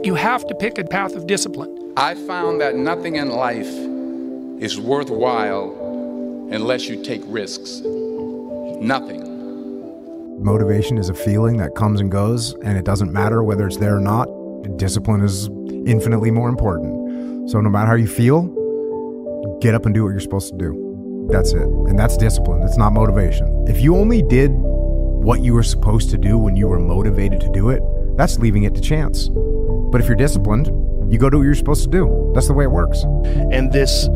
You have to pick a path of discipline. I found that nothing in life is worthwhile unless you take risks. Nothing. Motivation is a feeling that comes and goes, and it doesn't matter whether it's there or not. Discipline is infinitely more important. So no matter how you feel, get up and do what you're supposed to do. That's it. And that's discipline. It's not motivation. If you only did what you were supposed to do when you were motivated to do it, that's leaving it to chance. But if you're disciplined, you go do what you're supposed to do. That's the way it works. And this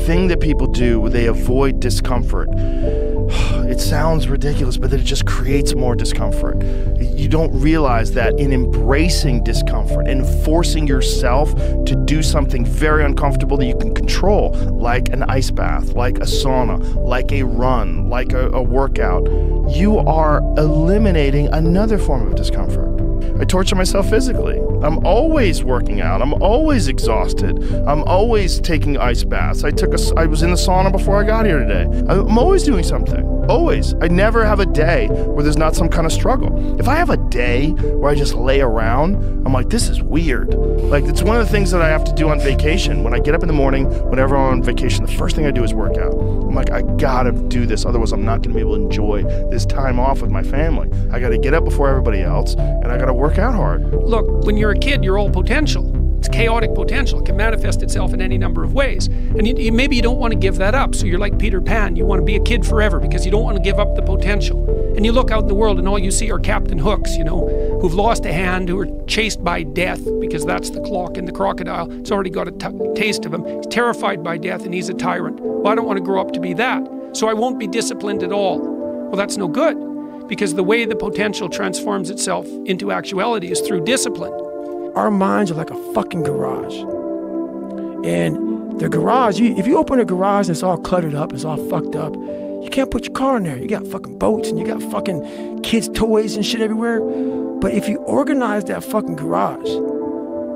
thing that people do where they avoid discomfort, it sounds ridiculous, but it just creates more discomfort. You don't realize that in embracing discomfort and forcing yourself to do something very uncomfortable that you can control, like an ice bath, like a sauna, like a run, like a workout, you are eliminating another form of discomfort. I torture myself physically. I'm always working out. I'm always exhausted. I'm always taking ice baths. I was in the sauna before I got here today. I'm always doing something. Always. I never have a day where there's not some kind of struggle. If I have a day where I just lay around, I'm like, this is weird. Like, it's one of the things that I have to do on vacation. When I get up in the morning, whenever I'm on vacation, the first thing I do is work out. I'm like, I gotta do this, otherwise I'm not gonna be able to enjoy this time off with my family. I gotta get up before everybody else, and I gotta work out hard. Look, when you're a kid, you're all potential. It's chaotic potential. It can manifest itself in any number of ways. And maybe you don't want to give that up. So you're like Peter Pan. You want to be a kid forever because you don't want to give up the potential. And you look out in the world and all you see are Captain Hooks, who've lost a hand, who are chased by death because that's the clock in the crocodile. It's already got a taste of him. He's terrified by death and he's a tyrant. Well, I don't want to grow up to be that. So I won't be disciplined at all. Well, that's no good because the way the potential transforms itself into actuality is through discipline. Our minds are like a fucking garage. And the garage, if you open a garage and it's all cluttered up, it's all fucked up, you can't put your car in there. You got fucking boats and you got fucking kids' toys and shit everywhere. But if you organize that fucking garage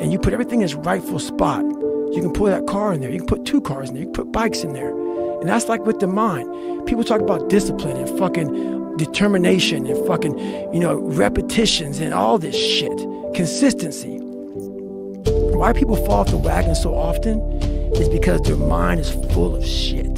and you put everything in its rightful spot, you can put that car in there. You can put 2 cars in there. You can put bikes in there. And that's like with the mind. People talk about discipline and fucking determination and fucking, repetitions and all this shit. Consistency. Why people fall off the wagon so often is because their mind is full of shit.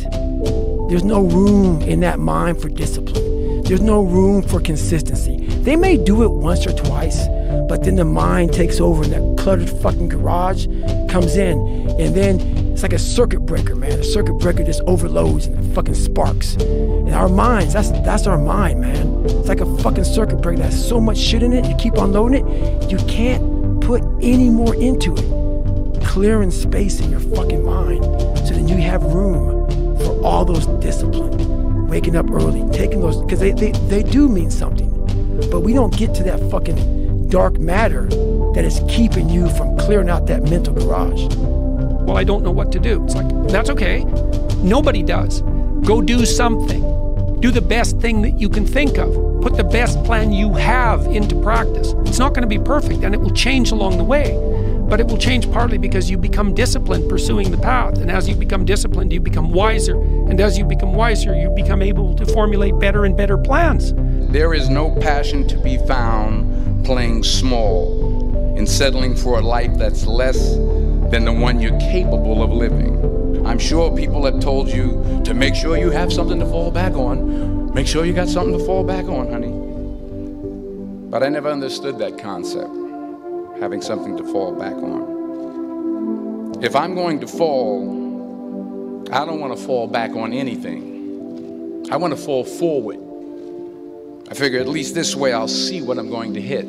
There's no room in that mind for discipline. There's no room for consistency. They may do it once or twice, but then the mind takes over and that cluttered fucking garage comes in, and then it's like a circuit breaker, man. The circuit breaker just overloads and it fucking sparks. And our minds, that's our mind, man. It's like a fucking circuit breaker that has so much shit in it, you keep on loading it, you can't put any more into it. Clearing space in your fucking mind so then you have room for all those discipline. Waking up early, taking those, because they do mean something. But we don't get to that fucking dark matter that is keeping you from clearing out that mental garage. Well, I don't know what to do. It's like, that's okay. Nobody does. Go do something. Do the best thing that you can think of. Put the best plan you have into practice. It's not going to be perfect, and it will change along the way. But it will change partly because you become disciplined pursuing the path. And as you become disciplined, you become wiser. And as you become wiser, you become able to formulate better and better plans. There is no passion to be found playing small and settling for a life that's less than the one you're capable of living. I'm sure people have told you to make sure you have something to fall back on. Make sure you got something to fall back on, honey. But I never understood that concept, having something to fall back on. If I'm going to fall, I don't want to fall back on anything. I want to fall forward. I figure at least this way I'll see what I'm going to hit.